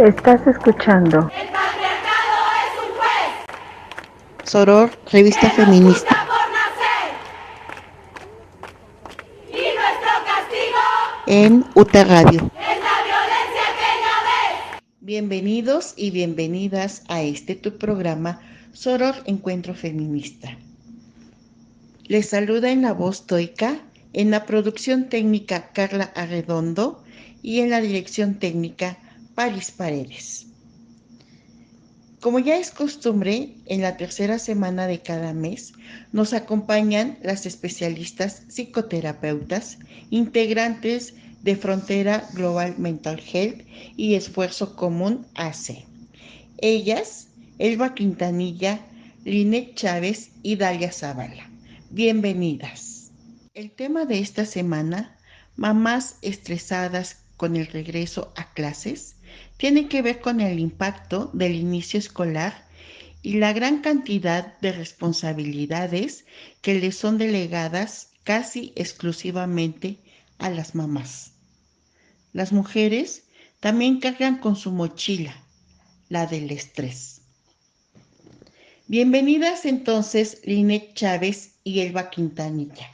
Estás escuchando El patriarcado es un juez. Soror, revista Que nos juzga feminista. por nacer. Y nuestro castigo En UTA Radio. es la violencia que ya ves. Bienvenidos y bienvenidas a tu programa Soror Encuentro Feminista. Les saluda en la voz Toica, en la producción técnica Carla Arredondo y en la dirección técnica Paris Paredes. Como ya es costumbre, en la tercera semana de cada mes nos acompañan las especialistas psicoterapeutas, integrantes de Frontera Global Mental Health y Esfuerzo Común AC. Ellas, Elba Quintanilla, Linet Chávez y Dalia Zavala. Bienvenidas. El tema de esta semana, mamás estresadas con el regreso a clases, tiene que ver con el impacto del inicio escolar y la gran cantidad de responsabilidades que les son delegadas casi exclusivamente a las mamás. Las mujeres también cargan con su mochila, la del estrés. Bienvenidas entonces Linet Chávez y Elba Quintanilla.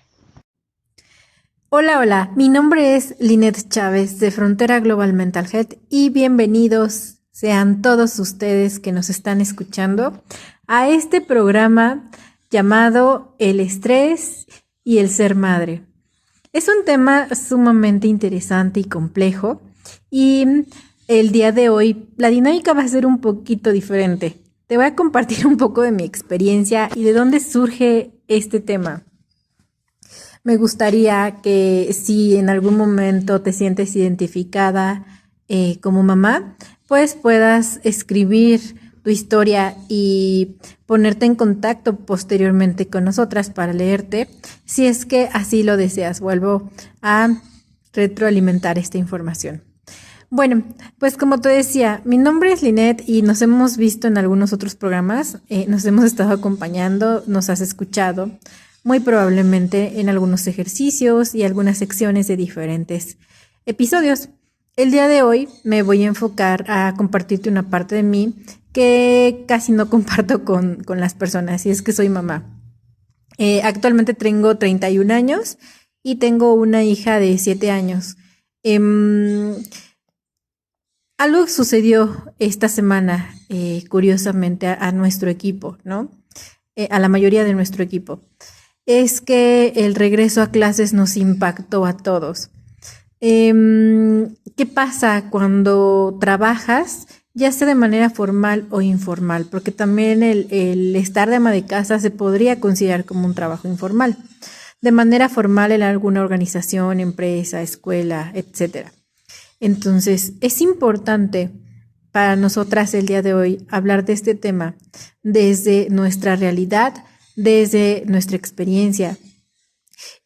Hola, mi nombre es Linet Chávez de Frontera Global Mental Health y bienvenidos sean todos ustedes que nos están escuchando a este programa llamado El estrés y el ser madre. Es un tema sumamente interesante y complejo y el día de hoy la dinámica va a ser un poquito diferente. Te voy a compartir un poco de mi experiencia y de dónde surge este tema. Me gustaría que si en algún momento te sientes identificada como mamá, pues puedas escribir tu historia y ponerte en contacto posteriormente con nosotras para leerte, si es que así lo deseas. Vuelvo a retroalimentar esta información. Bueno, pues como te decía, mi nombre es Linet y nos hemos visto en algunos otros programas, nos hemos estado acompañando, nos has escuchado, muy probablemente en algunos ejercicios y algunas secciones de diferentes episodios. El día de hoy me voy a enfocar a compartirte una parte de mí que casi no comparto con las personas, y es que soy mamá. Actualmente tengo 31 años y tengo una hija de 7 años. Algo sucedió esta semana, curiosamente, a nuestro equipo, ¿no? A la mayoría de nuestro equipo. Es que el regreso a clases nos impactó a todos. ¿Qué pasa cuando trabajas, ya sea de manera formal o informal? Porque también el estar de ama de casa se podría considerar como un trabajo informal. De manera formal en alguna organización, empresa, escuela, etcétera. Entonces, es importante para nosotras el día de hoy hablar de este tema desde nuestra realidad, desde nuestra experiencia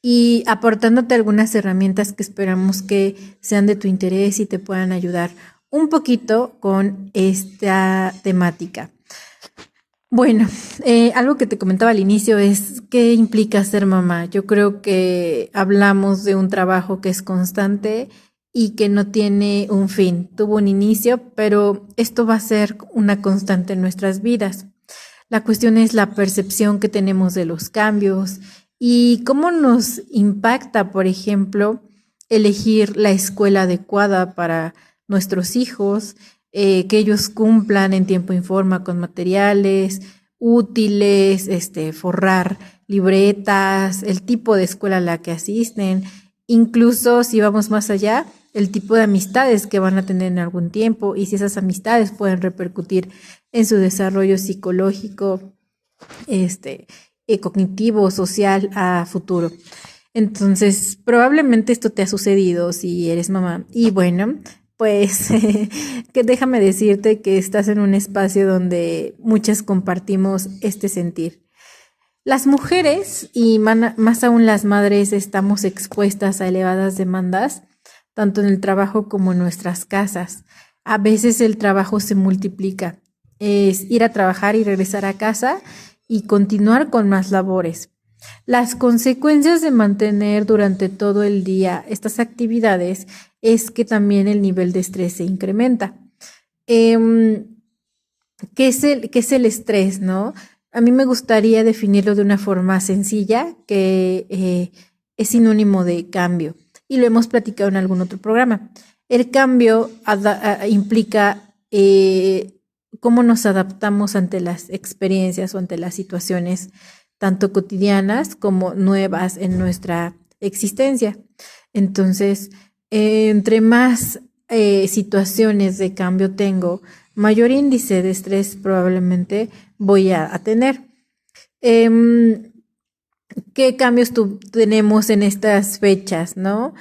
y aportándote algunas herramientas que esperamos que sean de tu interés y te puedan ayudar un poquito con esta temática. Bueno, algo que te comentaba al inicio es qué implica ser mamá. Yo creo que hablamos de un trabajo que es constante y que no tiene un fin. Tuvo un inicio, pero esto va a ser una constante en nuestras vidas. La cuestión es la percepción que tenemos de los cambios y cómo nos impacta, por ejemplo, elegir la escuela adecuada para nuestros hijos, que ellos cumplan en tiempo y forma con materiales útiles, forrar libretas, el tipo de escuela a la que asisten, incluso si vamos más allá, el tipo de amistades que van a tener en algún tiempo y si esas amistades pueden repercutir en su desarrollo psicológico, cognitivo, social a futuro. Entonces, probablemente esto te ha sucedido si eres mamá. Y bueno, pues que déjame decirte que estás en un espacio donde muchas compartimos este sentir. Las mujeres y más aún las madres estamos expuestas a elevadas demandas, tanto en el trabajo como en nuestras casas. A veces el trabajo se multiplica. Es ir a trabajar y regresar a casa y continuar con más labores. Las consecuencias de mantener durante todo el día estas actividades es que también el nivel de estrés se incrementa. ¿Qué es el estrés, no? A mí me gustaría definirlo de una forma sencilla, que es sinónimo de cambio, y lo hemos platicado en algún otro programa. El cambio implica cómo nos adaptamos ante las experiencias o ante las situaciones, tanto cotidianas como nuevas en nuestra existencia. Entonces, entre más situaciones de cambio tengo, mayor índice de estrés probablemente voy a tener. ¿Qué cambios tenemos en estas fechas, no?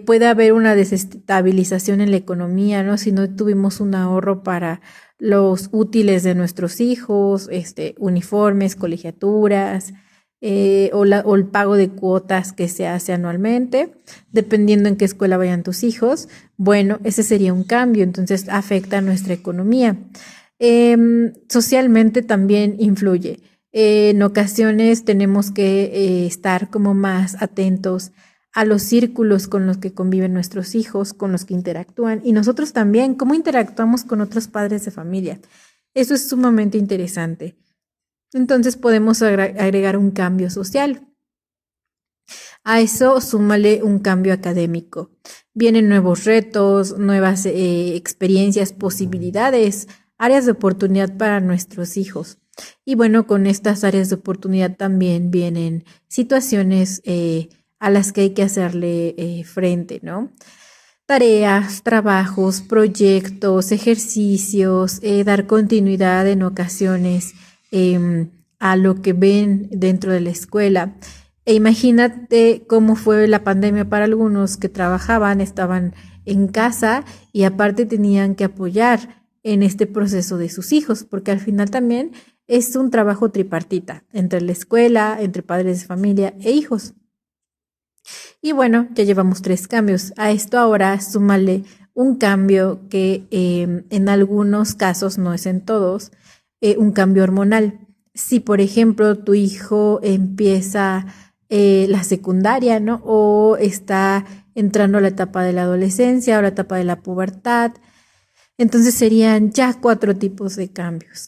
Puede haber una desestabilización en la economía, ¿no? Si no tuvimos un ahorro para los útiles de nuestros hijos, uniformes, colegiaturas, o el pago de cuotas que se hace anualmente, dependiendo en qué escuela vayan tus hijos. Bueno, ese sería un cambio, entonces afecta a nuestra economía. Socialmente también influye. En ocasiones tenemos que estar como más atentos a los círculos con los que conviven nuestros hijos, con los que interactúan, y nosotros también, cómo interactuamos con otros padres de familia. Eso es sumamente interesante. Entonces podemos agregar un cambio social. A eso súmale un cambio académico. Vienen nuevos retos, nuevas experiencias, posibilidades, áreas de oportunidad para nuestros hijos. Y bueno, con estas áreas de oportunidad también vienen situaciones a las que hay que hacerle frente, ¿no? Tareas, trabajos, proyectos, ejercicios, dar continuidad en ocasiones a lo que ven dentro de la escuela. E imagínate cómo fue la pandemia para algunos que trabajaban, estaban en casa y aparte tenían que apoyar en este proceso de sus hijos, porque al final también es un trabajo tripartita entre la escuela, entre padres de familia e hijos. Y bueno, ya llevamos 3 cambios. A esto ahora súmale un cambio que en algunos casos, no es en todos, un cambio hormonal. Si, por ejemplo, tu hijo empieza la secundaria, ¿no? O está entrando a la etapa de la adolescencia o la etapa de la pubertad, entonces serían ya 4 tipos de cambios.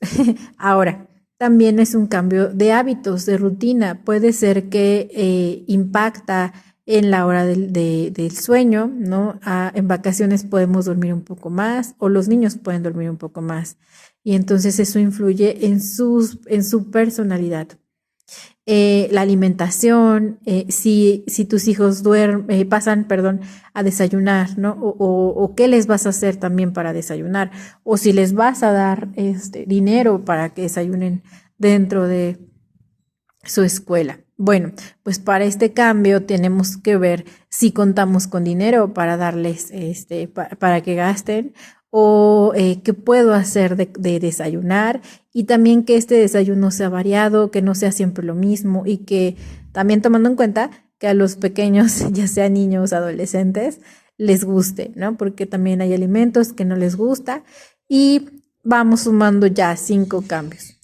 Ahora, también es un cambio de hábitos, de rutina. Puede ser que impacta en la hora del sueño, ¿no? En vacaciones podemos dormir un poco más o los niños pueden dormir un poco más. Y entonces eso influye en su personalidad. La alimentación, si tus hijos pasan a desayunar, ¿no? O qué les vas a hacer también para desayunar, o si les vas a dar dinero para que desayunen dentro de su escuela. Bueno, pues para este cambio tenemos que ver si contamos con dinero para darles, para que gasten, o qué puedo hacer de desayunar, y también que este desayuno sea variado, que no sea siempre lo mismo, y que también tomando en cuenta que a los pequeños, ya sean niños, adolescentes, les guste, ¿no? Porque también hay alimentos que no les gusta, y vamos sumando ya 5 cambios.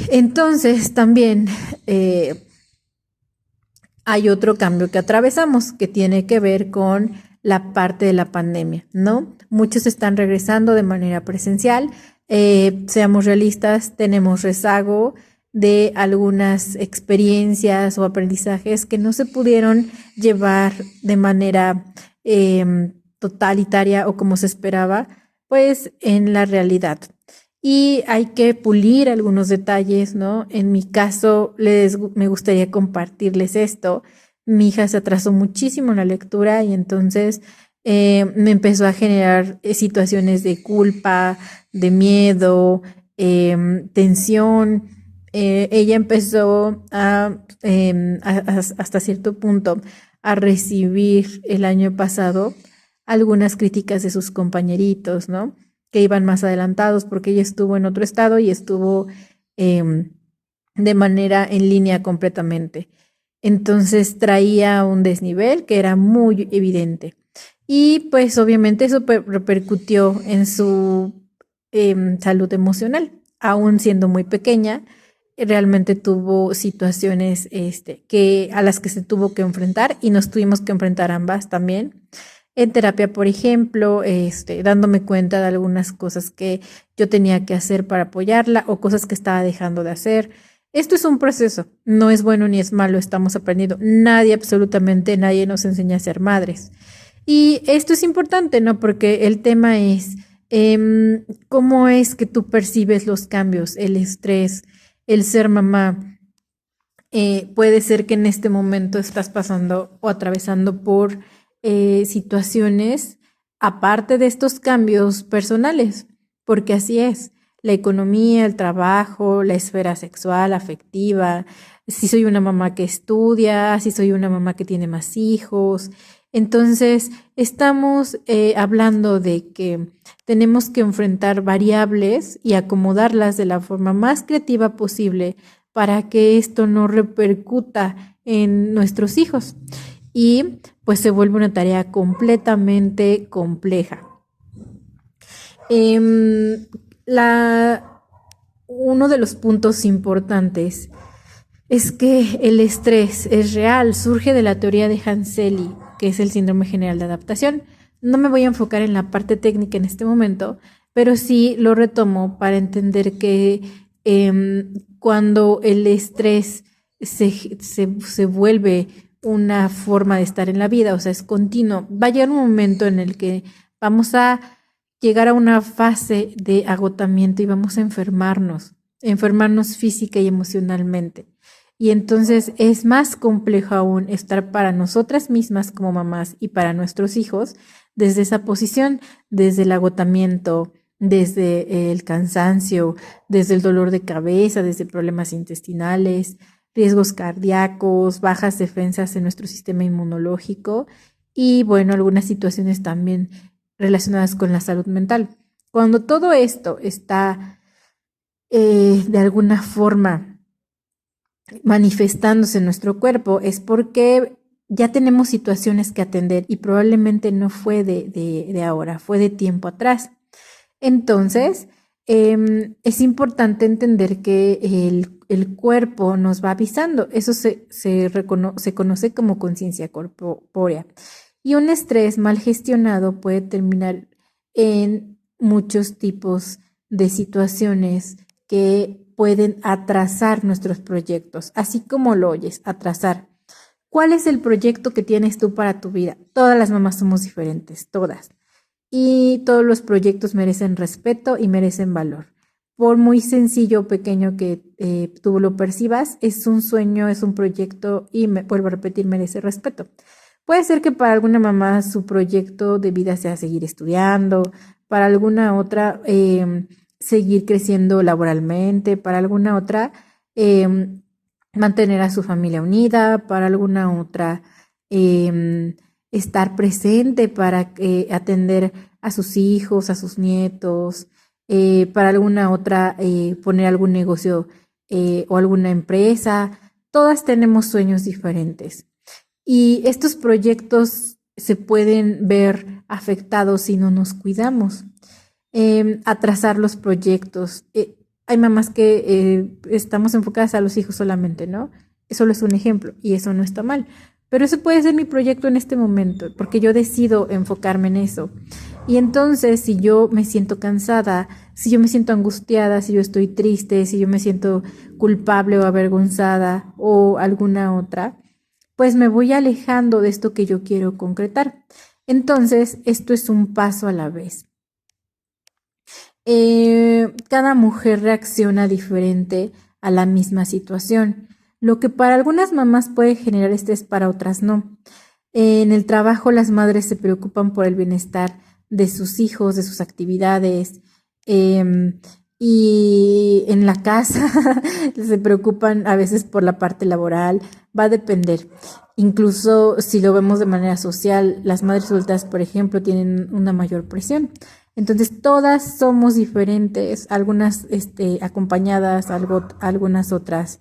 Entonces también hay otro cambio que atravesamos que tiene que ver con la parte de la pandemia, ¿no? Muchos están regresando de manera presencial. Seamos realistas, tenemos rezago de algunas experiencias o aprendizajes que no se pudieron llevar de manera totalitaria o como se esperaba, pues en la realidad. Y hay que pulir algunos detalles, ¿no? En mi caso, me gustaría compartirles esto. Mi hija se atrasó muchísimo en la lectura y entonces me empezó a generar situaciones de culpa, de miedo, tensión. Ella empezó hasta cierto punto a recibir el año pasado algunas críticas de sus compañeritos, ¿no? Que iban más adelantados porque ella estuvo en otro estado y estuvo de manera en línea completamente. Entonces traía un desnivel que era muy evidente. Y pues obviamente eso repercutió en su salud emocional. Aún siendo muy pequeña, realmente tuvo situaciones a las que se tuvo que enfrentar y nos tuvimos que enfrentar ambas también. en terapia, por ejemplo, dándome cuenta de algunas cosas que yo tenía que hacer para apoyarla o cosas que estaba dejando de hacer. Esto es un proceso, no es bueno ni es malo, estamos aprendiendo. Nadie, absolutamente nadie nos enseña a ser madres. Y esto es importante, ¿no? Porque el tema es cómo es que tú percibes los cambios, el estrés, el ser mamá. Puede ser que en este momento estás pasando o atravesando por situaciones aparte de estos cambios personales, porque así es. La economía, el trabajo, la esfera sexual, afectiva, si soy una mamá que estudia, si soy una mamá que tiene más hijos. Entonces, estamos hablando de que tenemos que enfrentar variables y acomodarlas de la forma más creativa posible para que esto no repercuta en nuestros hijos. Y pues se vuelve una tarea completamente compleja. Uno de los puntos importantes es que el estrés es real, surge de la teoría de Hanselli, que es el síndrome general de adaptación. No me voy a enfocar en la parte técnica en este momento, pero sí lo retomo para entender que cuando el estrés se vuelve una forma de estar en la vida, o sea, es continuo, va a llegar un momento en el que vamos a llegar a una fase de agotamiento y vamos a enfermarnos física y emocionalmente. Y entonces es más complejo aún estar para nosotras mismas como mamás y para nuestros hijos desde esa posición, desde el agotamiento, desde el cansancio, desde el dolor de cabeza, desde problemas intestinales, riesgos cardíacos, bajas defensas en nuestro sistema inmunológico y, bueno, algunas situaciones también relacionadas con la salud mental. Cuando todo esto está de alguna forma manifestándose en nuestro cuerpo es porque ya tenemos situaciones que atender y probablemente no fue de ahora, fue de tiempo atrás. Entonces, es importante entender que el cuerpo nos va avisando. Eso se conoce como conciencia corpórea. Y un estrés mal gestionado puede terminar en muchos tipos de situaciones que pueden atrasar nuestros proyectos, así como lo oyes, atrasar. ¿Cuál es el proyecto que tienes tú para tu vida? Todas las mamás somos diferentes, todas. Y todos los proyectos merecen respeto y merecen valor. Por muy sencillo o pequeño que tú lo percibas, es un sueño, es un proyecto y, vuelvo a repetir, merece respeto. Puede ser que para alguna mamá su proyecto de vida sea seguir estudiando, para alguna otra seguir creciendo laboralmente, para alguna otra mantener a su familia unida, para alguna otra estar presente para atender a sus hijos, a sus nietos, para alguna otra poner algún negocio o alguna empresa. Todas tenemos sueños diferentes. Y estos proyectos se pueden ver afectados si no nos cuidamos. Atrasar los proyectos. Hay mamás que estamos enfocadas a los hijos solamente, ¿no? Eso solo es un ejemplo y eso no está mal. Pero eso puede ser mi proyecto en este momento, porque yo decido enfocarme en eso. Y entonces, si yo me siento cansada, si yo me siento angustiada, si yo estoy triste, si yo me siento culpable o avergonzada o alguna otra, pues me voy alejando de esto que yo quiero concretar. Entonces, esto es un paso a la vez. Cada mujer reacciona diferente a la misma situación. Lo que para algunas mamás puede generar estrés, para otras no. En el trabajo, las madres se preocupan por el bienestar de sus hijos, de sus actividades, y en la casa se preocupan a veces por la parte laboral. Va a depender. Incluso si lo vemos de manera social, las madres solteras, por ejemplo, tienen una mayor presión. Entonces, todas somos diferentes, algunas acompañadas, algunas otras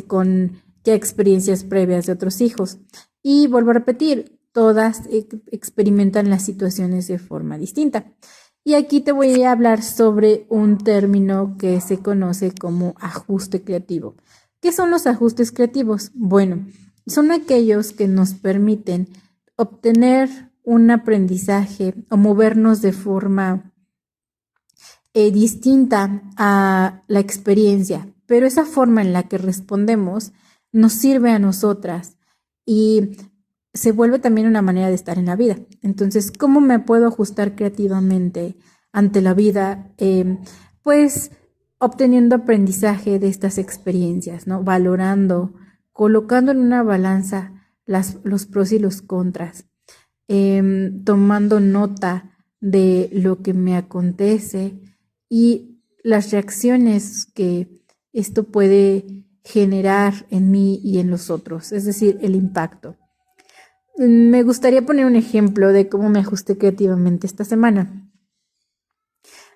con ya experiencias previas de otros hijos. Y vuelvo a repetir, todas experimentan las situaciones de forma distinta. Y aquí te voy a hablar sobre un término que se conoce como ajuste creativo. ¿Qué son los ajustes creativos? Bueno, son aquellos que nos permiten obtener un aprendizaje o movernos de forma distinta a la experiencia, pero esa forma en la que respondemos nos sirve a nosotras y se vuelve también una manera de estar en la vida. Entonces, ¿cómo me puedo ajustar creativamente ante la vida? Pues obteniendo aprendizaje de estas experiencias, ¿no? Valorando, colocando en una balanza los pros y los contras, tomando nota de lo que me acontece y las reacciones que esto puede generar en mí y en los otros, es decir, el impacto. Me gustaría poner un ejemplo de cómo me ajusté creativamente esta semana.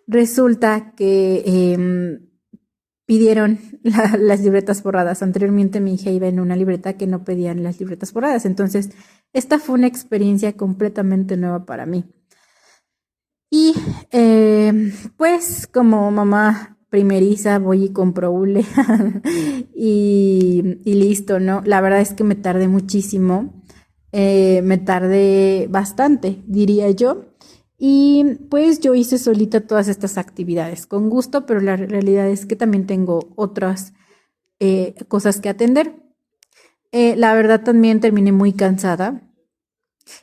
Resulta que pidieron las libretas borradas. Anteriormente mi hija iba en una libreta que no pedían las libretas borradas. Entonces, esta fue una experiencia completamente nueva para mí. Y pues como mamá primeriza voy y compro hule y listo, ¿no? La verdad es que me tardé muchísimo. Me tardé bastante, diría yo. Y pues yo hice solita todas estas actividades con gusto, pero la realidad es que también tengo otras cosas que atender. La verdad también terminé muy cansada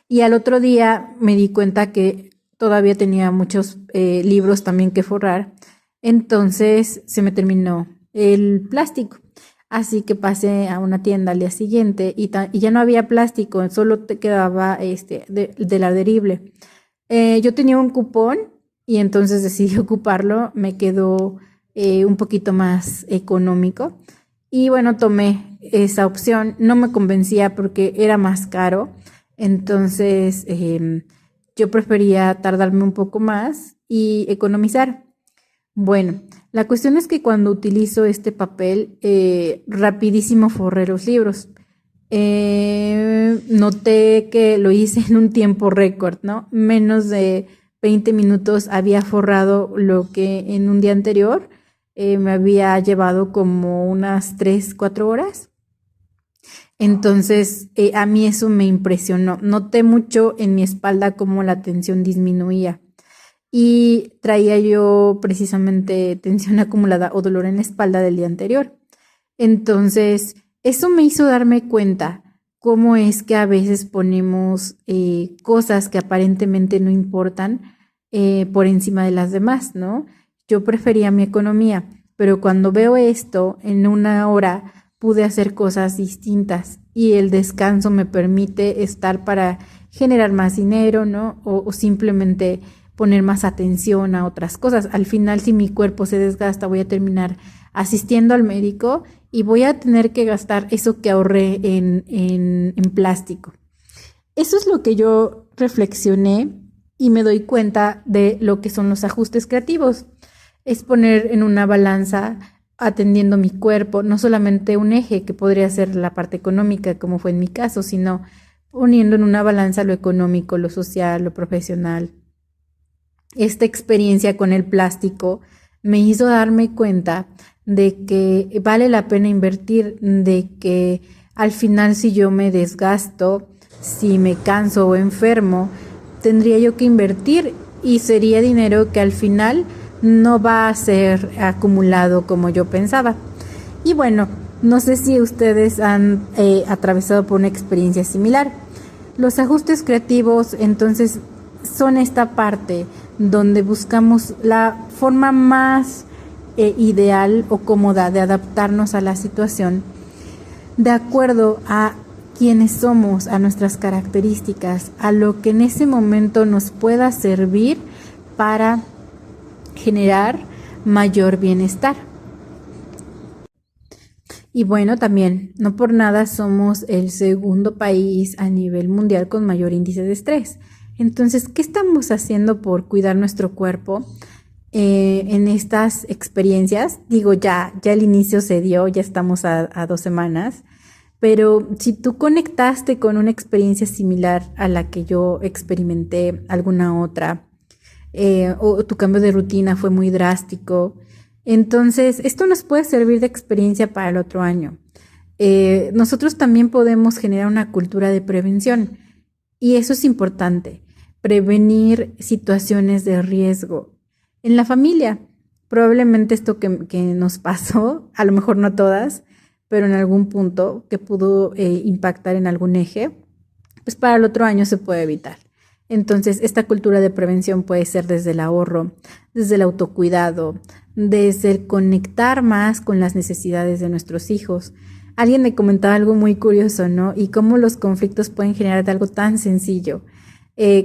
y al otro día me di cuenta que todavía tenía muchos libros también que forrar, entonces se me terminó el plástico. Así que pasé a una tienda al día siguiente y ya no había plástico, solo te quedaba del adherible. Yo tenía un cupón y entonces decidí ocuparlo, me quedó un poquito más económico y bueno, tomé esa opción. No me convencía porque era más caro, entonces yo prefería tardarme un poco más y economizar. Bueno, la cuestión es que cuando utilizo este papel, rapidísimo forré los libros. Noté que lo hice en un tiempo récord, ¿no? Menos de 20 minutos había forrado lo que en un día anterior me había llevado como unas 3, 4 horas. Entonces, a mí eso me impresionó. Noté mucho en mi espalda cómo la tensión disminuía. Y traía yo precisamente tensión acumulada o dolor en la espalda del día anterior. Entonces, eso me hizo darme cuenta cómo es que a veces ponemos cosas que aparentemente no importan por encima de las demás, ¿no? Yo prefería mi economía, pero cuando veo esto, en una hora pude hacer cosas distintas y el descanso me permite estar para generar más dinero, ¿no? O simplemente poner más atención a otras cosas. Al final, si mi cuerpo se desgasta, voy a terminar asistiendo al médico y voy a tener que gastar eso que ahorré en plástico. Eso es lo que yo reflexioné y me doy cuenta de lo que son los ajustes creativos. Es poner en una balanza, atendiendo mi cuerpo, no solamente un eje que podría ser la parte económica, como fue en mi caso, sino poniendo en una balanza lo económico, lo social, lo profesional. Esta experiencia con el plástico me hizo darme cuenta de que vale la pena invertir, de que al final si yo me desgasto, si me canso o enfermo, tendría yo que invertir y sería dinero que al final no va a ser acumulado como yo pensaba. Y bueno, no sé si ustedes han atravesado por una experiencia similar. Los ajustes creativos entonces son esta parte donde buscamos la forma más ideal o cómoda de adaptarnos a la situación de acuerdo a quiénes somos, a nuestras características, a lo que en ese momento nos pueda servir para generar mayor bienestar. Y bueno, también, no por nada somos el segundo país a nivel mundial con mayor índice de estrés. Entonces, ¿qué estamos haciendo por cuidar nuestro cuerpo en estas experiencias? Digo, ya el inicio se dio, ya estamos a 2 semanas, pero si tú conectaste con una experiencia similar a la que yo experimenté, alguna otra, o tu cambio de rutina fue muy drástico, entonces esto nos puede servir de experiencia para el otro año. Nosotros también podemos generar una cultura de prevención. Y eso es importante, prevenir situaciones de riesgo en la familia. Probablemente esto que nos pasó, a lo mejor no todas, pero en algún punto que pudo impactar en algún eje, pues para el otro año se puede evitar. Entonces, esta cultura de prevención puede ser desde el ahorro, desde el autocuidado, desde el conectar más con las necesidades de nuestros hijos. Alguien me comentaba algo muy curioso, ¿no? Y cómo los conflictos pueden generar de algo tan sencillo.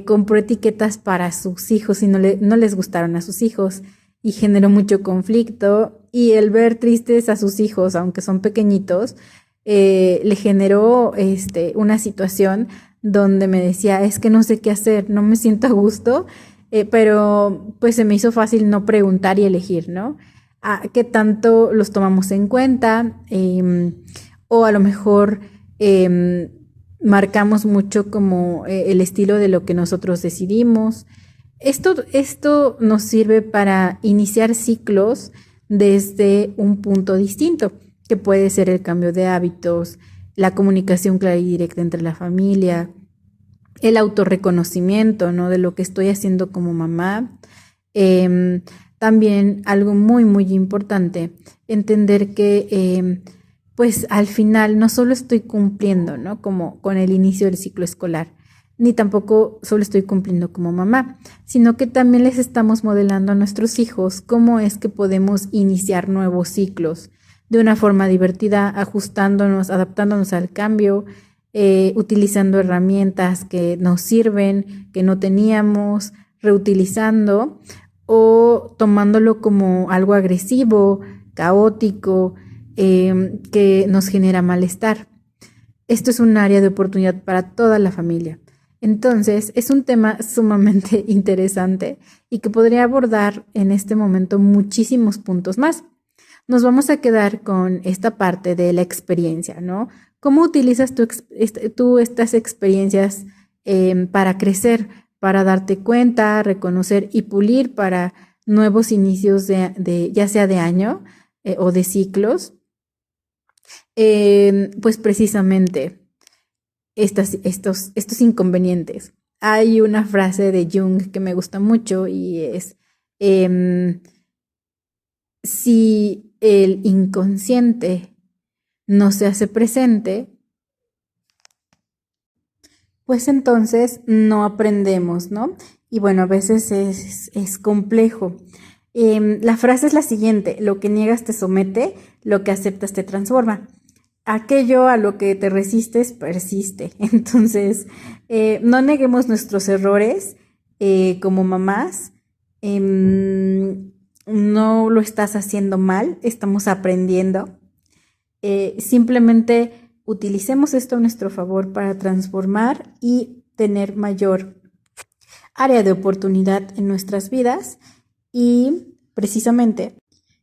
Compró etiquetas para sus hijos y no les gustaron a sus hijos y generó mucho conflicto. Y el ver tristes a sus hijos, aunque son pequeñitos, le generó una situación donde me decía, es que no sé qué hacer, no me siento a gusto, pero pues se me hizo fácil no preguntar y elegir, ¿no? ¿Qué tanto los tomamos en cuenta? O a lo mejor marcamos mucho como el estilo de lo que nosotros decidimos. Esto nos sirve para iniciar ciclos desde un punto distinto, que puede ser el cambio de hábitos, la comunicación clara y directa entre la familia, el autorreconocimiento, ¿no? De lo que estoy haciendo como mamá. También algo muy, muy importante, entender que pues al final no solo estoy cumpliendo, ¿no? Como con el inicio del ciclo escolar, ni tampoco solo estoy cumpliendo como mamá, sino que también les estamos modelando a nuestros hijos cómo es que podemos iniciar nuevos ciclos de una forma divertida, ajustándonos, adaptándonos al cambio, utilizando herramientas que nos sirven, que no teníamos, reutilizando o tomándolo como algo agresivo, caótico, que nos genera malestar. Esto es un área de oportunidad para toda la familia. Entonces, es un tema sumamente interesante y que podría abordar en este momento muchísimos puntos más. Nos vamos a quedar con esta parte de la experiencia, ¿no? ¿Cómo utilizas tú estas experiencias para crecer, para darte cuenta, reconocer y pulir para nuevos inicios de ya sea de año o de ciclos? Pues precisamente estos inconvenientes. Hay una frase de Jung que me gusta mucho y es, si el inconsciente no se hace presente, pues entonces no aprendemos, ¿no? Y bueno, a veces es complejo. La frase es la siguiente: lo que niegas te somete, lo que aceptas te transforma. Aquello a lo que te resistes persiste. Entonces, no neguemos nuestros errores como mamás. No lo estás haciendo mal, estamos aprendiendo. Simplemente utilicemos esto a nuestro favor para transformar y tener mayor área de oportunidad en nuestras vidas y precisamente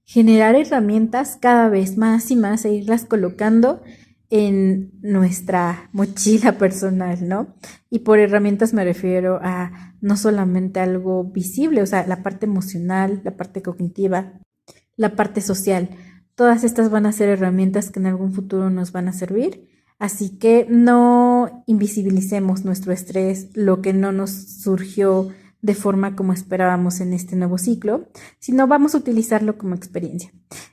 generar herramientas cada vez más y más e irlas colocando en nuestra mochila personal, ¿no? Y por herramientas me refiero a no solamente algo visible, o sea, la parte emocional, la parte cognitiva, la parte social. Todas estas van a ser herramientas que en algún futuro nos van a servir. Así que no invisibilicemos nuestro estrés, lo que no nos surgió de forma como esperábamos en este nuevo ciclo, sino vamos a utilizarlo como experiencia.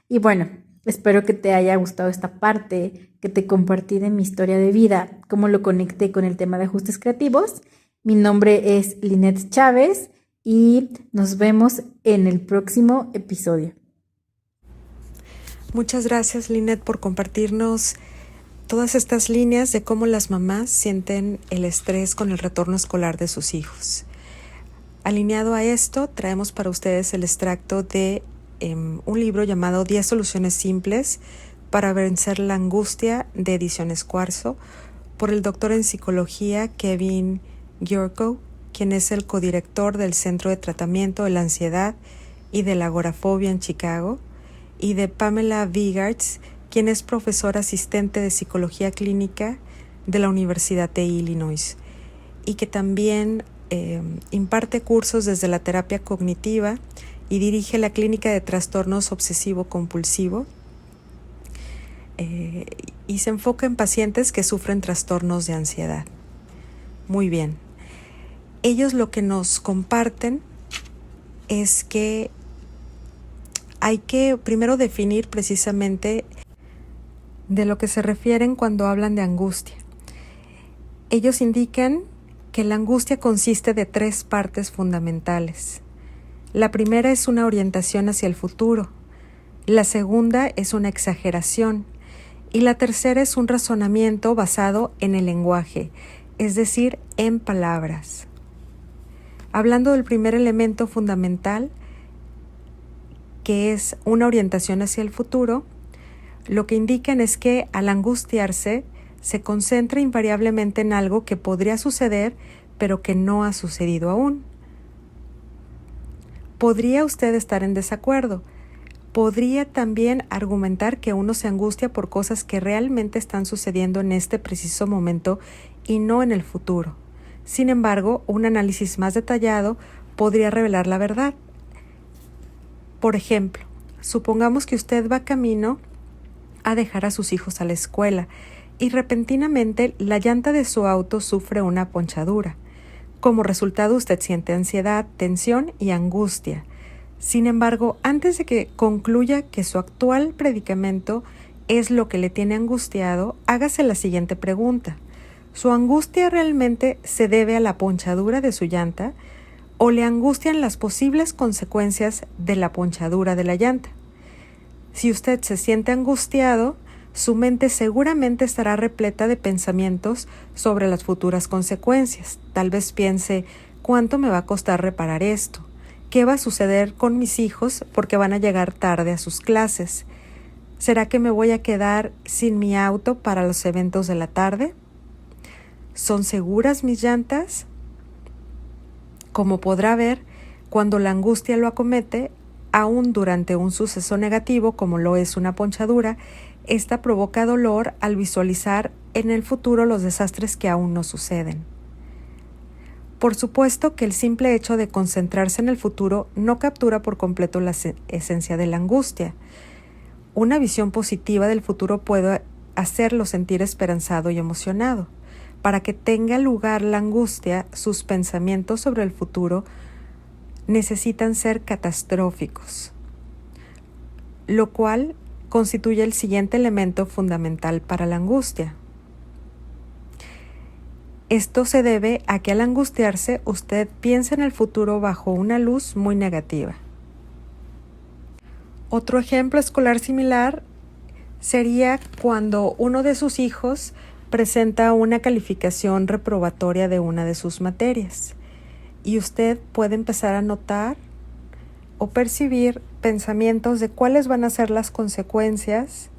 Y bueno, espero que te haya gustado esta parte que te compartí de mi historia de vida, cómo lo conecté con el tema de ajustes creativos. Mi nombre es Lynette Chávez y nos vemos en el próximo episodio. Muchas gracias, Lynette, por compartirnos todas estas líneas de cómo las mamás sienten el estrés con el retorno escolar de sus hijos. Alineado a esto, traemos para ustedes el extracto de un libro llamado 10 soluciones simples para vencer la angustia, de Ediciones Cuarzo, por el doctor en psicología Kevin Gyurko, quien es el codirector del Centro de Tratamiento de la Ansiedad y de la Agorafobia en Chicago, y de Pamela Vigarts, quien es profesora asistente de psicología clínica de la Universidad de Illinois y que también imparte cursos desde la terapia cognitiva y dirige la clínica de trastornos obsesivo-compulsivo y se enfoca en pacientes que sufren trastornos de ansiedad. muy bien. Ellos lo que nos comparten es que hay que primero definir precisamente de lo que se refieren cuando hablan de angustia. Ellos indican que la angustia consiste de 3 partes fundamentales. La primera es una orientación hacia el futuro, la segunda es una exageración y la tercera es un razonamiento basado en el lenguaje, es decir, en palabras. Hablando del primer elemento fundamental, que es una orientación hacia el futuro, lo que indican es que al angustiarse se concentra invariablemente en algo que podría suceder, pero que no ha sucedido aún. Podría usted estar en desacuerdo. Podría también argumentar que uno se angustia por cosas que realmente están sucediendo en este preciso momento y no en el futuro. Sin embargo, un análisis más detallado podría revelar la verdad. Por ejemplo, supongamos que usted va camino a dejar a sus hijos a la escuela y repentinamente la llanta de su auto sufre una ponchadura. Como resultado, usted siente ansiedad, tensión y angustia. Sin embargo, antes de que concluya que su actual predicamento es lo que le tiene angustiado, hágase la siguiente pregunta. ¿Su angustia realmente se debe a la ponchadura de su llanta o le angustian las posibles consecuencias de la ponchadura de la llanta? Si usted se siente angustiado, su mente seguramente estará repleta de pensamientos sobre las futuras consecuencias. Tal vez piense, ¿cuánto me va a costar reparar esto? ¿Qué va a suceder con mis hijos porque van a llegar tarde a sus clases? ¿Será que me voy a quedar sin mi auto para los eventos de la tarde? ¿Son seguras mis llantas? Como podrá ver, cuando la angustia lo acomete, aún durante un suceso negativo como lo es una ponchadura, esta provoca dolor al visualizar en el futuro los desastres que aún no suceden. Por supuesto que el simple hecho de concentrarse en el futuro no captura por completo la esencia de la angustia. Una visión positiva del futuro puede hacerlo sentir esperanzado y emocionado. Para que tenga lugar la angustia, sus pensamientos sobre el futuro necesitan ser catastróficos, lo cual constituye el siguiente elemento fundamental para la angustia. Esto se debe a que al angustiarse usted piensa en el futuro bajo una luz muy negativa. Otro ejemplo escolar similar sería cuando uno de sus hijos presenta una calificación reprobatoria de una de sus materias y usted puede empezar a notar o percibir pensamientos de cuáles van a ser las consecuencias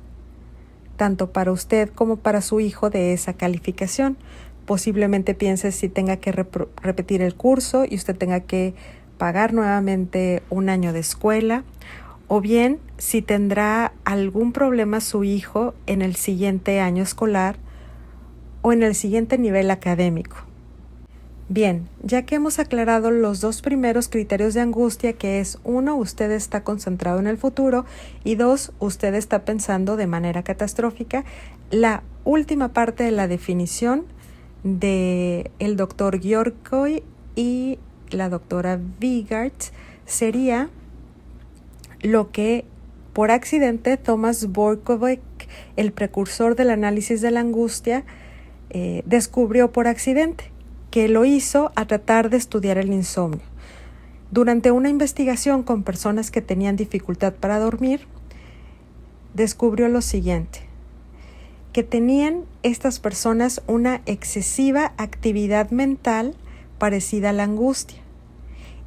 tanto para usted como para su hijo de esa calificación. Posiblemente piense si tenga que repetir el curso y usted tenga que pagar nuevamente un año de escuela, o bien si tendrá algún problema su hijo en el siguiente año escolar o en el siguiente nivel académico. Bien, ya que hemos aclarado los 2 primeros criterios de angustia, que es 1, usted está concentrado en el futuro y 2, usted está pensando de manera catastrófica, la última parte de la definición de el doctor Gyorkoy y la doctora Vigard sería lo que por accidente Thomas Borkovec, el precursor del análisis de la angustia, descubrió por accidente, que lo hizo a tratar de estudiar el insomnio. Durante una investigación con personas que tenían dificultad para dormir, descubrió lo siguiente, que tenían estas personas una excesiva actividad mental parecida a la angustia.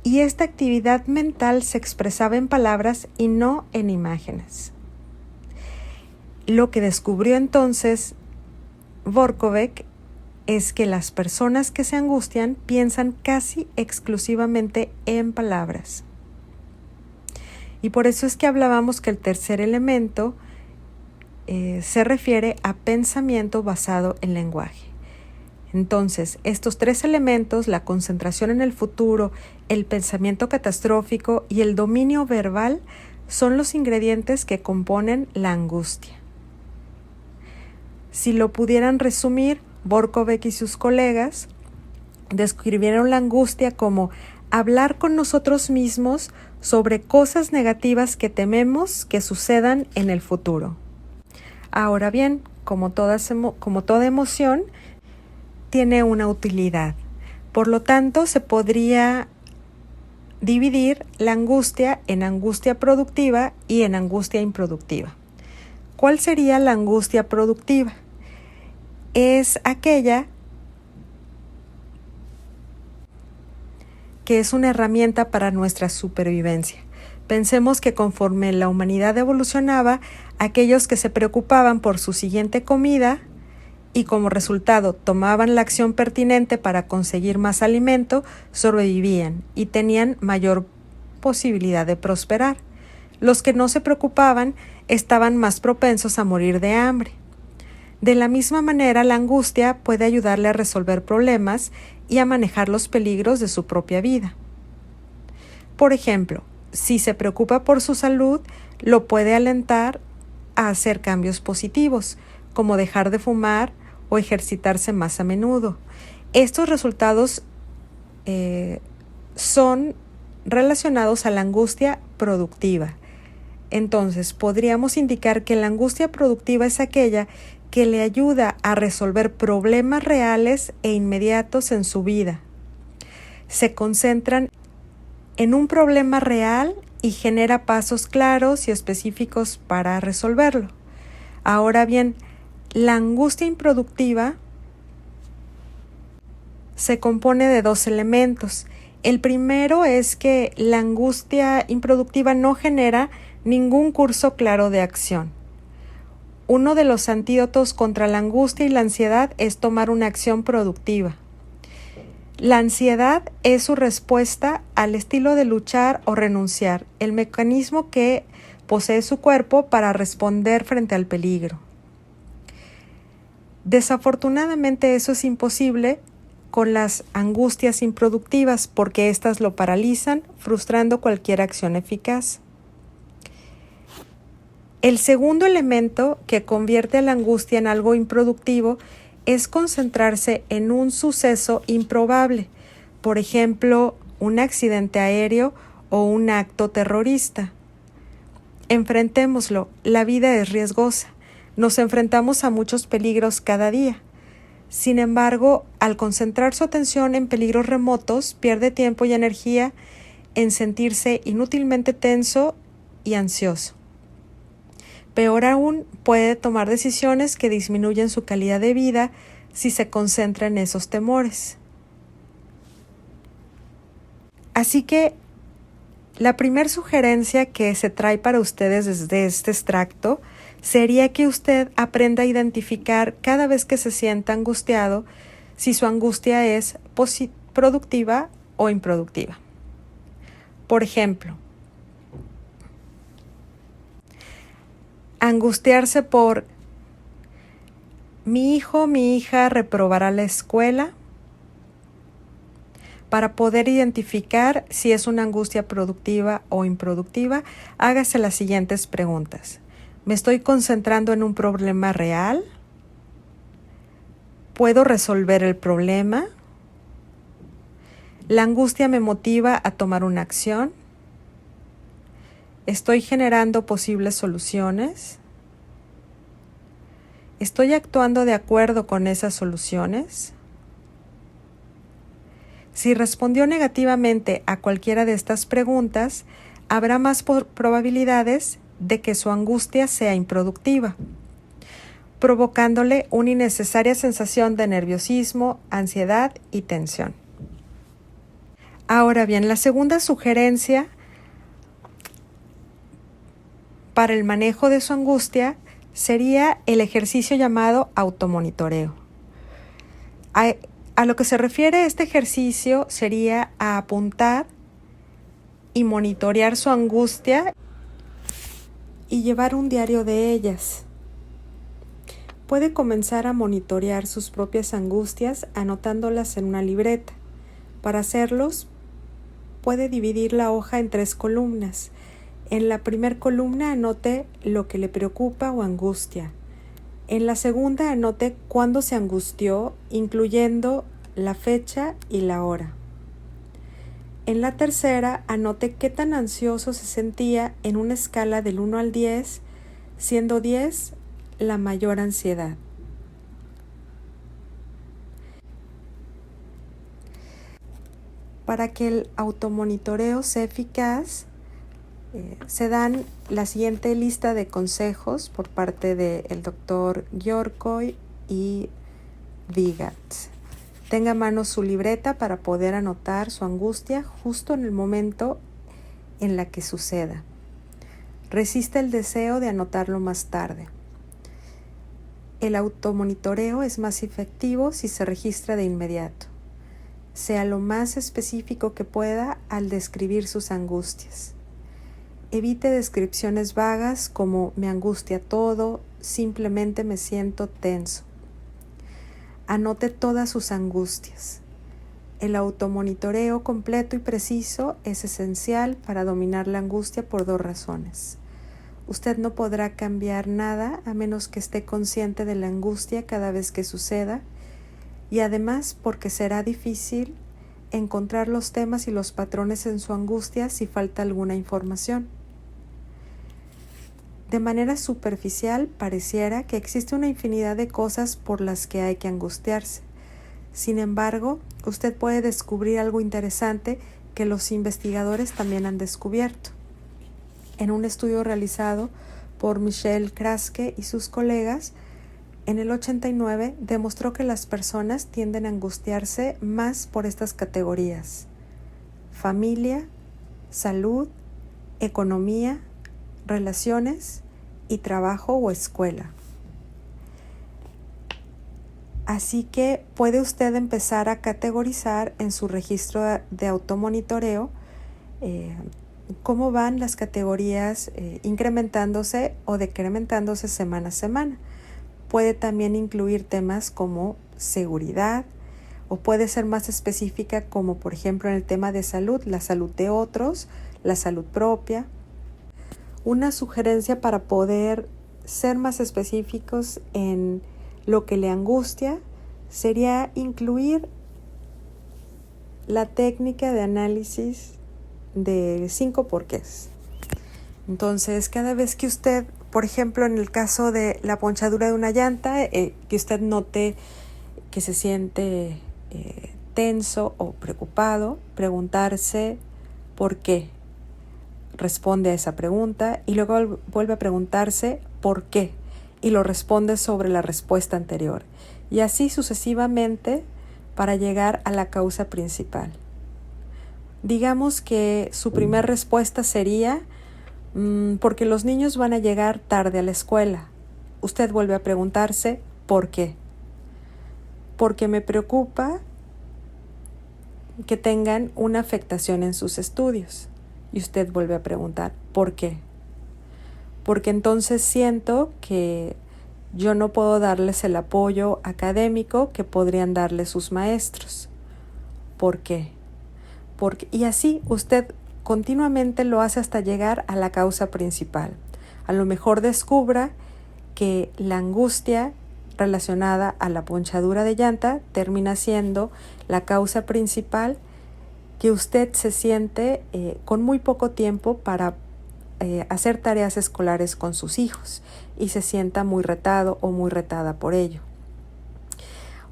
Y esta actividad mental se expresaba en palabras y no en imágenes. Lo que descubrió entonces Borkovec es que las personas que se angustian piensan casi exclusivamente en palabras. Y por eso es que hablábamos que el tercer elemento se refiere a pensamiento basado en lenguaje. Entonces, estos 3 elementos, la concentración en el futuro, el pensamiento catastrófico y el dominio verbal, son los ingredientes que componen la angustia. Si lo pudieran resumir, Borkovec y sus colegas describieron la angustia como hablar con nosotros mismos sobre cosas negativas que tememos que sucedan en el futuro. Ahora bien, como toda emoción, tiene una utilidad. Por lo tanto, se podría dividir la angustia en angustia productiva y en angustia improductiva. ¿Cuál sería la angustia productiva? Es aquella que es una herramienta para nuestra supervivencia. Pensemos que conforme la humanidad evolucionaba, aquellos que se preocupaban por su siguiente comida y como resultado tomaban la acción pertinente para conseguir más alimento, sobrevivían y tenían mayor posibilidad de prosperar. Los que no se preocupaban estaban más propensos a morir de hambre. De la misma manera, la angustia puede ayudarle a resolver problemas y a manejar los peligros de su propia vida. Por ejemplo, si se preocupa por su salud, lo puede alentar a hacer cambios positivos, como dejar de fumar o ejercitarse más a menudo. Estos resultados son relacionados a la angustia productiva. Entonces, podríamos indicar que la angustia productiva es aquella que le ayuda a resolver problemas reales e inmediatos en su vida. Se concentran en un problema real y genera pasos claros y específicos para resolverlo. Ahora bien, la angustia improductiva se compone de dos elementos. El primero es que la angustia improductiva no genera ningún curso claro de acción. Uno de los antídotos contra la angustia y la ansiedad es tomar una acción productiva. La ansiedad es su respuesta al estilo de luchar o renunciar, el mecanismo que posee su cuerpo para responder frente al peligro. Desafortunadamente eso es imposible con las angustias improductivas porque éstas lo paralizan, frustrando cualquier acción eficaz. El segundo elemento que convierte a la angustia en algo improductivo es concentrarse en un suceso improbable, por ejemplo, un accidente aéreo o un acto terrorista. Enfrentémoslo, la vida es riesgosa, nos enfrentamos a muchos peligros cada día. Sin embargo, al concentrar su atención en peligros remotos, pierde tiempo y energía en sentirse inútilmente tenso y ansioso. Peor aún, puede tomar decisiones que disminuyen su calidad de vida si se concentra en esos temores. Así que la primera sugerencia que se trae para ustedes desde este extracto sería que usted aprenda a identificar cada vez que se sienta angustiado si su angustia es productiva o improductiva. Por ejemplo, angustiarse por mi hijo, mi hija reprobará la escuela. Para poder identificar si es una angustia productiva o improductiva, hágase las siguientes preguntas. ¿Me estoy concentrando en un problema real? ¿Puedo resolver el problema? ¿La angustia me motiva a tomar una acción? ¿Estoy generando posibles soluciones? ¿Estoy actuando de acuerdo con esas soluciones? Si respondió negativamente a cualquiera de estas preguntas, habrá más probabilidades de que su angustia sea improductiva, provocándole una innecesaria sensación de nerviosismo, ansiedad y tensión. Ahora bien, la segunda sugerencia para el manejo de su angustia sería el ejercicio llamado automonitoreo. A lo que se refiere este ejercicio sería a apuntar y monitorear su angustia y llevar un diario de ellas. Puede comenzar a monitorear sus propias angustias anotándolas en una libreta. Para hacerlos, puede dividir la hoja en 3 columnas. En la primera columna anote lo que le preocupa o angustia. En la segunda anote cuándo se angustió, incluyendo la fecha y la hora. En la tercera, anote qué tan ansioso se sentía en una escala del 1 al 10, siendo 10 la mayor ansiedad. Para que el automonitoreo sea eficaz, se dan la siguiente lista de consejos por parte del doctor Giorgoj y Vygarts. Tenga a mano su libreta para poder anotar su angustia justo en el momento en la que suceda. Resiste el deseo de anotarlo más tarde. El automonitoreo es más efectivo si se registra de inmediato. Sea lo más específico que pueda al describir sus angustias. Evite descripciones vagas como me angustia todo, simplemente me siento tenso. Anote todas sus angustias. El automonitoreo completo y preciso es esencial para dominar la angustia por 2 razones. Usted no podrá cambiar nada a menos que esté consciente de la angustia cada vez que suceda, y además porque será difícil encontrar los temas y los patrones en su angustia si falta alguna información. De manera superficial, pareciera que existe una infinidad de cosas por las que hay que angustiarse. Sin embargo, usted puede descubrir algo interesante que los investigadores también han descubierto. En un estudio realizado por Michel Kraske y sus colegas, en el 89 demostró que las personas tienden a angustiarse más por estas categorías: familia, salud, economía, relaciones y trabajo o escuela. Así que puede usted empezar a categorizar en su registro de automonitoreo cómo van las categorías incrementándose o decrementándose semana a semana. Puede también incluir temas como seguridad, o puede ser más específica como por ejemplo en el tema de salud, la salud de otros, la salud propia. Una sugerencia para poder ser más específicos en lo que le angustia sería incluir la técnica de análisis de 5 porqués. Entonces, cada vez que usted, por ejemplo, en el caso de la ponchadura de una llanta, que usted note que se siente tenso o preocupado, preguntarse por qué. Responde a esa pregunta y luego vuelve a preguntarse por qué y lo responde sobre la respuesta anterior, y así sucesivamente para llegar a la causa principal. Digamos que su primera respuesta sería porque los niños van a llegar tarde a la escuela. Usted vuelve a preguntarse ¿por qué? Porque me preocupa que tengan una afectación en sus estudios. Y usted vuelve a preguntar ¿por qué? Porque entonces siento que yo no puedo darles el apoyo académico que podrían darle sus maestros. ¿Por qué? Y así usted continuamente lo hace hasta llegar a la causa principal. A lo mejor descubra que la angustia relacionada a la ponchadura de llanta termina siendo la causa principal, que usted se siente con muy poco tiempo para hacer tareas escolares con sus hijos y se sienta muy retado o muy retada por ello.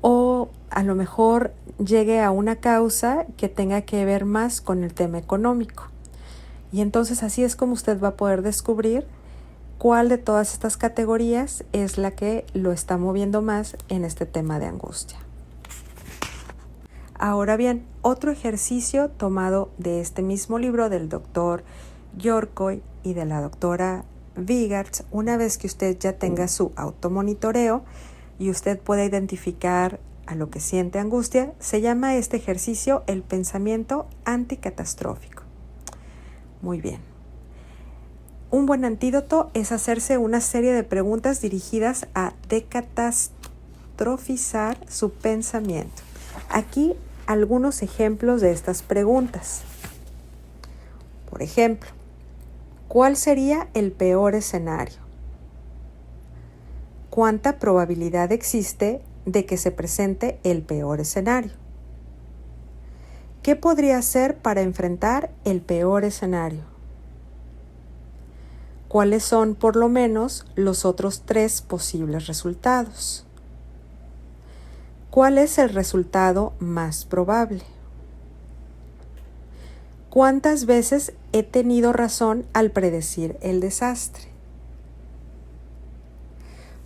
O a lo mejor llegue a una causa que tenga que ver más con el tema económico. Y entonces así es como usted va a poder descubrir cuál de todas estas categorías es la que lo está moviendo más en este tema de angustia. Ahora bien, otro ejercicio tomado de este mismo libro del doctor Giorgoj y de la doctora Vygarts, una vez que usted ya tenga su automonitoreo y usted pueda identificar a lo que siente angustia, se llama este ejercicio el pensamiento anticatastrófico. Muy bien. Un buen antídoto es hacerse una serie de preguntas dirigidas a decatastrofizar su pensamiento. Aquí algunos ejemplos de estas preguntas. Por ejemplo, ¿cuál sería el peor escenario? ¿Cuánta probabilidad existe de que se presente el peor escenario? ¿Qué podría hacer para enfrentar el peor escenario? ¿Cuáles son, por lo menos, los otros 3 posibles resultados? ¿Cuál es el resultado más probable? ¿Cuántas veces he tenido razón al predecir el desastre?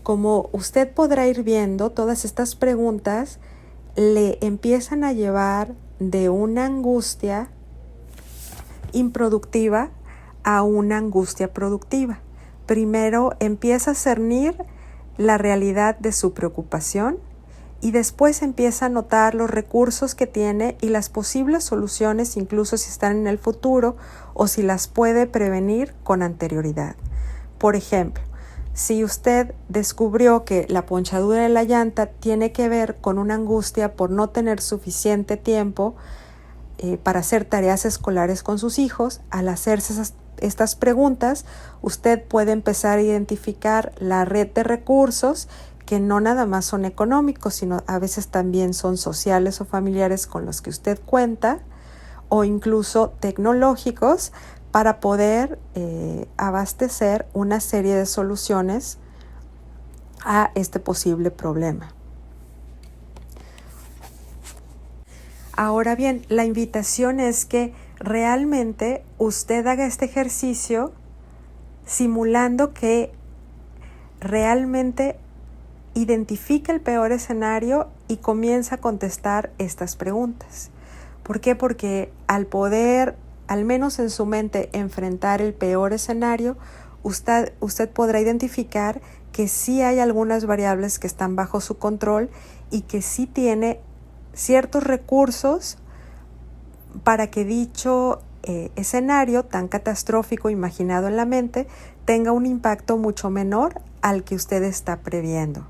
Como usted podrá ir viendo, todas estas preguntas le empiezan a llevar de una angustia improductiva a una angustia productiva. Primero empieza a cernir la realidad de su preocupación y después empieza a notar los recursos que tiene y las posibles soluciones, incluso si están en el futuro o si las puede prevenir con anterioridad. Por ejemplo, si usted descubrió que la ponchadura de la llanta tiene que ver con una angustia por no tener suficiente tiempo para hacer tareas escolares con sus hijos, al hacerse estas preguntas, usted puede empezar a identificar la red de recursos que no nada más son económicos, sino a veces también son sociales o familiares con los que usted cuenta, o incluso tecnológicos, para poder abastecer una serie de soluciones a este posible problema. Ahora bien, la invitación es que realmente usted haga este ejercicio simulando que realmente identifica el peor escenario y comienza a contestar estas preguntas. ¿Por qué? Porque al poder, al menos en su mente, enfrentar el peor escenario, usted podrá identificar que sí hay algunas variables que están bajo su control y que sí tiene ciertos recursos para que dicho escenario tan catastrófico imaginado en la mente tenga un impacto mucho menor al que usted está previendo.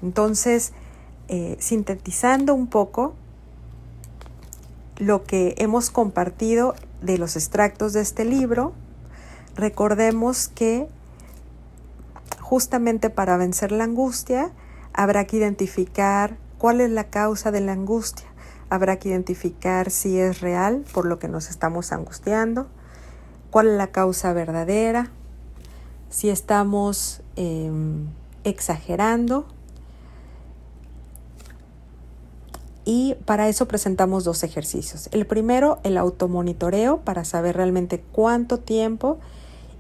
Entonces, sintetizando un poco lo que hemos compartido de los extractos de este libro, recordemos que justamente para vencer la angustia habrá que identificar cuál es la causa de la angustia, habrá que identificar si es real por lo que nos estamos angustiando, cuál es la causa verdadera, si estamos exagerando. Y para eso presentamos 2 ejercicios. El primero, el automonitoreo, para saber realmente cuánto tiempo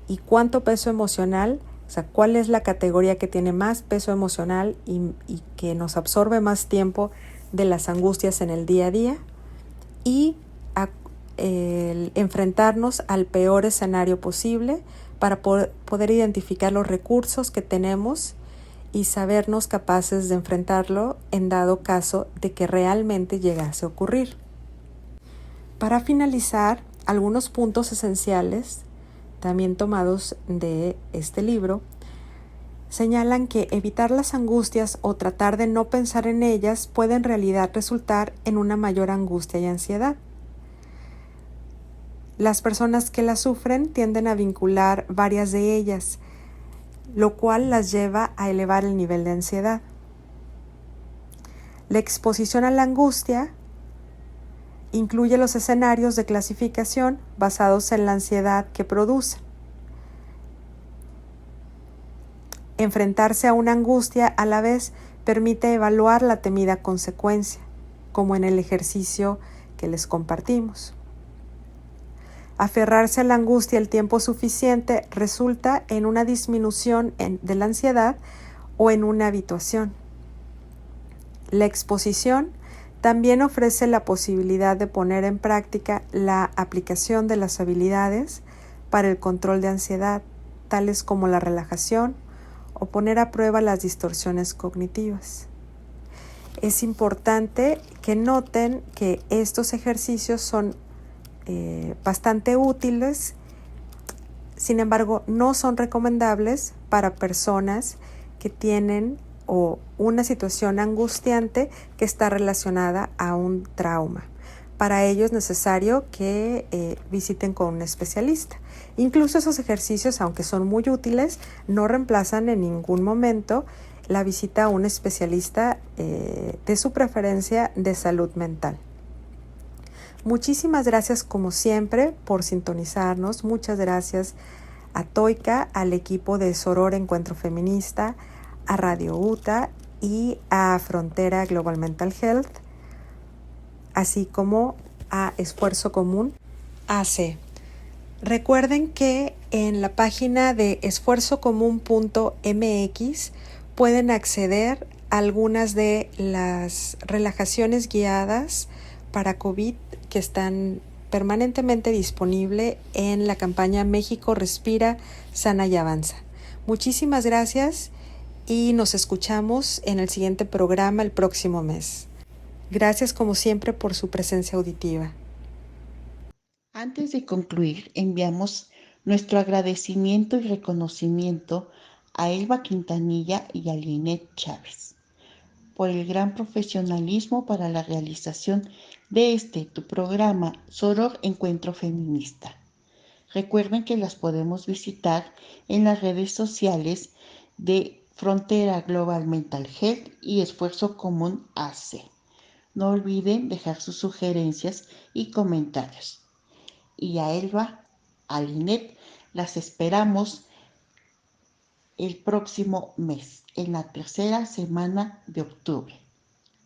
y cuánto peso emocional, o sea, cuál es la categoría que tiene más peso emocional y que nos absorbe más tiempo de las angustias en el día a día. Y el enfrentarnos al peor escenario posible para poder identificar los recursos que tenemos y sabernos capaces de enfrentarlo en dado caso de que realmente llegase a ocurrir. Para finalizar, algunos puntos esenciales, también tomados de este libro, señalan que evitar las angustias o tratar de no pensar en ellas puede en realidad resultar en una mayor angustia y ansiedad. Las personas que las sufren tienden a vincular varias de ellas, lo cual las lleva a elevar el nivel de ansiedad. La exposición a la angustia incluye los escenarios de clasificación basados en la ansiedad que produce. Enfrentarse a una angustia a la vez permite evaluar la temida consecuencia, como en el ejercicio que les compartimos. Aferrarse a la angustia el tiempo suficiente resulta en una disminución de la ansiedad o en una habituación. La exposición también ofrece la posibilidad de poner en práctica la aplicación de las habilidades para el control de ansiedad, tales como la relajación o poner a prueba las distorsiones cognitivas. Es importante que noten que estos ejercicios son bastante útiles, sin embargo, no son recomendables para personas que tienen una situación angustiante que está relacionada a un trauma. Para ello es necesario que visiten con un especialista. Incluso esos ejercicios, aunque son muy útiles, no reemplazan en ningún momento la visita a un especialista de su preferencia de salud mental. Muchísimas gracias como siempre por sintonizarnos. Muchas gracias a Toika, al equipo de Soror Encuentro Feminista, a Radio UTA y a Frontera Global Mental Health, así como a Esfuerzo Común AC. Recuerden que en la página de esfuerzocomún.mx pueden acceder a algunas de las relajaciones guiadas para COVID que están permanentemente disponibles en la campaña México Respira, Sana y Avanza. Muchísimas gracias y nos escuchamos en el siguiente programa el próximo mes. Gracias como siempre por su presencia auditiva. Antes de concluir, enviamos nuestro agradecimiento y reconocimiento a Elba Quintanilla y a Linet Chávez por el gran profesionalismo para la realización de tu programa Soror Encuentro Feminista. Recuerden que las podemos visitar en las redes sociales de Frontera Global Mental Health y Esfuerzo Común AC. No olviden dejar sus sugerencias y comentarios. Y a Elba, a Linet, las esperamos el próximo mes, en la tercera semana de octubre.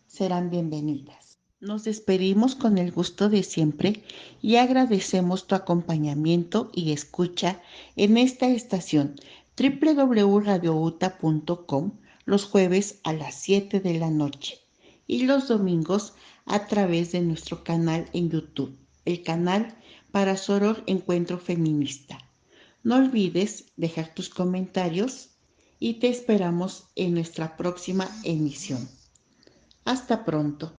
Serán bienvenidas. Nos despedimos con el gusto de siempre y agradecemos tu acompañamiento y escucha en esta estación www.radiouta.com los jueves a las 7 de la noche y los domingos a través de nuestro canal en YouTube, el canal para Soror Encuentro Feminista. No olvides dejar tus comentarios y te esperamos en nuestra próxima emisión. Hasta pronto.